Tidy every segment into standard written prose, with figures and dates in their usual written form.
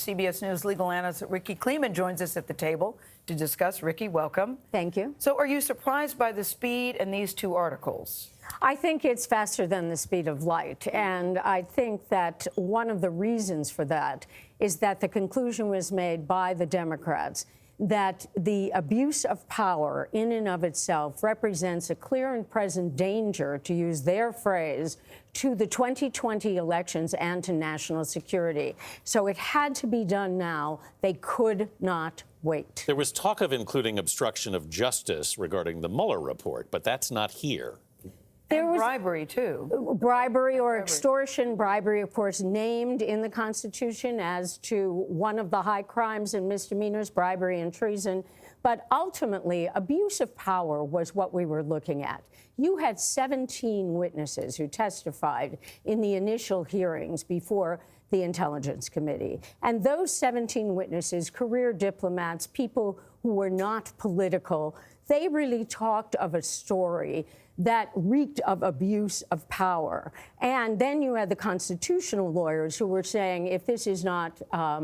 CBS News legal analyst Rikki Klieman joins us at the table to discuss. Rikki, welcome. Thank you. So are you surprised by the speed in these two articles? I think it's faster than the speed of light. And I think that one of the reasons for that is that the conclusion was made by the Democrats that the abuse of power in and of itself represents a clear and present danger, to use their phrase, to the 2020 elections and to national security. So it had to be done now. They could not wait. There was talk of including obstruction of justice regarding the Mueller report, but that's not here. There was bribery, too. Bribery or extortion. Bribery, of course, named in the Constitution as to one of the high crimes and misdemeanors, bribery and treason. But ultimately, abuse of power was what we were looking at. You had 17 witnesses who testified in the initial hearings before the Intelligence Committee. And those 17 witnesses, career diplomats, people who were not political, they really talked of a story that reeked of abuse of power. And then you had the constitutional lawyers who were saying, if this is not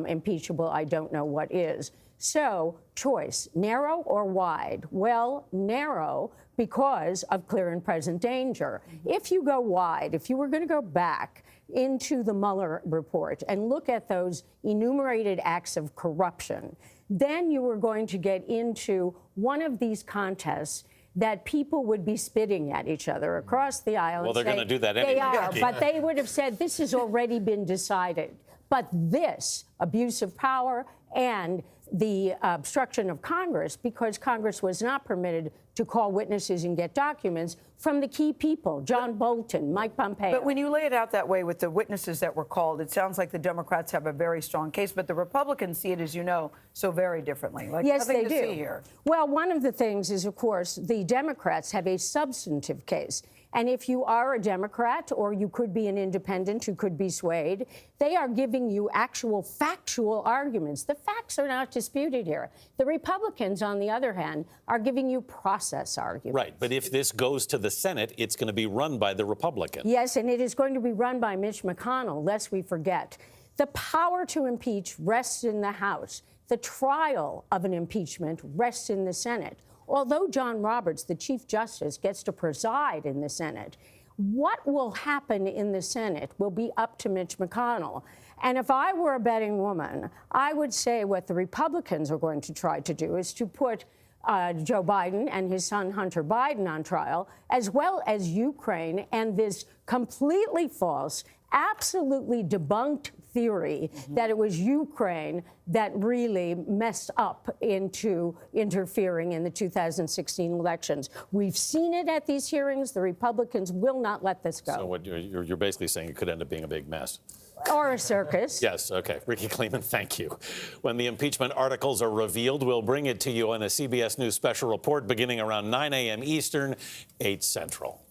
impeachable, I don't know what is. So, choice, narrow or wide? Well, narrow because of clear and present danger. If you go wide, if you were going to go back into the Mueller report and look at those enumerated acts of corruption, then you were going to get into one of these contests that people would be spitting at each other across the aisle. Well, they're going to do that anyway. They are, but they would have said, this has already been decided. But this abuse of power and the obstruction of Congress, because Congress was not permitted to call witnesses and get documents from the key people, John Bolton, Mike Pompeo. But when you lay it out that way with the witnesses that were called, it sounds like the Democrats have a very strong case, but the Republicans see it, as you know, so very differently. Like, yes, nothing they to do. See here. Well, one of the things is, of course, the Democrats have a substantive case. And if you are a Democrat, or you could be an independent who could be swayed, they are giving you actual factual arguments. The facts are not disputed here. The Republicans, on the other hand, are giving you process arguments. Right, but if this goes to the Senate, it's going to be run by the Republicans. Yes, and it is going to be run by Mitch McConnell, lest we forget. The power to impeach rests in the House. The trial of an impeachment rests in the Senate. Although John Roberts, the Chief Justice, gets to preside in the Senate, what will happen in the Senate will be up to Mitch McConnell. And if I were a betting woman, I would say what the Republicans are going to try to do is to put Joe Biden and his son Hunter Biden on trial, as well as Ukraine and this completely false, absolutely debunked theory that it was Ukraine that really messed up into interfering in the 2016 elections. We've seen it at these hearings. The Republicans will not let this go. So what you're basically saying it could end up being a big mess. Or a circus. Yes, okay. Rikki Klieman, thank you. When the impeachment articles are revealed, we'll bring it to you on a CBS News special report beginning around 9 a.m. Eastern, 8 Central.